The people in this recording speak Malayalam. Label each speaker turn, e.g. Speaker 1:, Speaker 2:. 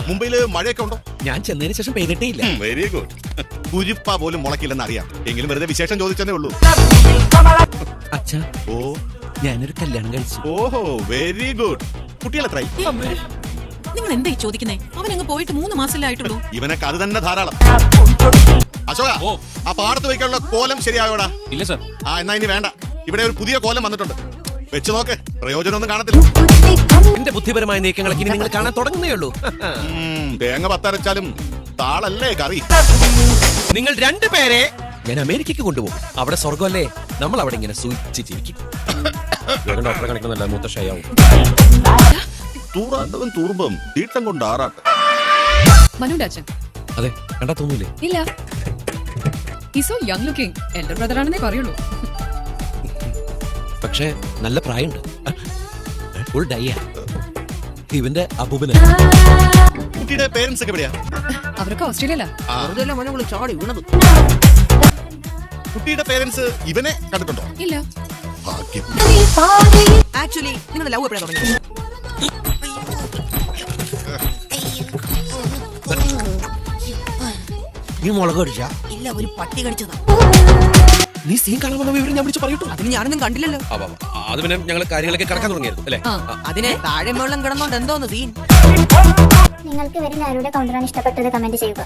Speaker 1: മുംബൈയില് മഴയൊക്കെ ഉണ്ടോ?
Speaker 2: ഞാൻ ചെന്നതിന് ശേഷം പെയ്തിട്ടേ ഇല്ല.
Speaker 1: Very good. കുരിപ്പ പോലും മുളക്കില്ലെന്ന് അറിയാം. എങ്കിലും വെറുതെ വിശേഷം ചോദിച്ചതേ ഉള്ളൂ.
Speaker 2: അച്ഛാ,
Speaker 1: ഓ,
Speaker 2: ഞാനൊരു കല്യാണം കഴിച്ചു.
Speaker 1: ഓഹോ, വെരി ഗുഡ്. കുട്ടികൾ എത്രയായി?
Speaker 3: നിങ്ങൾ എന്തായി ചോദിക്കുന്നേ? അവനങ്ങ് പോയിട്ട് 3 മാസമല്ലേ ആയിട്ടുള്ളൂ.
Speaker 1: ഇവനൊക്കെ അത് തന്നെ ധാരാളം. അശോക, ആ പാടത്ത് വയ്ക്കാനുള്ള കോലം ശരിയായോടാ?
Speaker 4: ഇല്ല സാർ.
Speaker 1: എന്നാ ഇനി വേണ്ട. ഇവിടെ ഒരു പുതിയ കോലം വന്നിട്ടുണ്ട്. വെച്ച് നോക്ക്, പ്രയോജനമൊന്നും കാണത്തില്ല.
Speaker 2: എന്റെ ബുദ്ധിപരമായ നീക്കങ്ങളൊക്കെ ഇനി നിങ്ങൾ കാണാൻ തുടങ്ങുന്നേ ഉള്ളൂ.
Speaker 1: തേങ്ങ പത്തരച്ചാലും താളല്ലേ കറി.
Speaker 2: നിങ്ങൾ 2 പേരെ ഞാൻ അമേരിക്കക്ക് കൊണ്ടുപോകും. അവിടെ സ്വർഗമല്ലേ, നമ്മൾ അവിടെ ഇങ്ങനെ സൂചിച്ചിരിക്കും. ഡോക്ടറെ കാണിക്കുന്നല്ല, മൂത്ത ഷയാവും.
Speaker 1: തൂറാത്തവൻ തൂറുമ്പം തീട്ടം കൊണ്ട് ആറാട്ട്.
Speaker 5: മനുവിന്റെ അച്ഛൻ?
Speaker 2: അതെ, കണ്ടാ തോന്നൂലേ?
Speaker 5: ഇല്ല. He's so young looking. എന്റെ ബ്രദർ ആണെന്നേ പറയുള്ളൂ.
Speaker 2: പക്ഷേ നല്ല പ്രായമുണ്ട്. ഫുൾ ഡയ്യ. ഇവന്റെ അബൂബന്.
Speaker 1: കുട്ടിയുടെ പേരൻസ് ഒക്കെ എവിടെയാ?
Speaker 5: അവരൊക്കെ ഓസ്ട്രേലിയയിലാ.
Speaker 3: ചാടി വീണത്.
Speaker 1: കുട്ടിയുടെ പേരൻസ് ഇവനെ കണ്ടിട്ടുണ്ടോ?
Speaker 5: ഇല്ല.
Speaker 1: ഭാഗ്യം.
Speaker 3: ആക്ച്വലി നിങ്ങളുടെ ലവ് എപ്പോഴാണ് തുടങ്ങിയത്?
Speaker 2: നീ മുളക് കടിച്ചാ?
Speaker 3: ഇല്ല, ഒരു പട്ടി കടിച്ചതാ.
Speaker 2: നീ സീൻ കാണാൻ വന്ന വിവരം ഞാൻ വിളിച്ചു പറയട്ടു.
Speaker 3: അതിന് ഞാനൊന്നും കണ്ടില്ലല്ലോ.
Speaker 2: അത് പിന്നെ ഞങ്ങൾ കാര്യങ്ങളൊക്കെ കിടക്കാൻ തുടങ്ങിയായിരുന്നു അല്ലേ?
Speaker 3: അതിന് താഴെ വെള്ളം കിടന്നോണ്ട് എന്തോന്ന് സീൻ.
Speaker 6: നിങ്ങൾക്ക് ഇവരിൽ ആരുടെ കൗണ്ടറാണ് ഇഷ്ടപ്പെട്ടത് കമന്റ് ചെയ്യുക.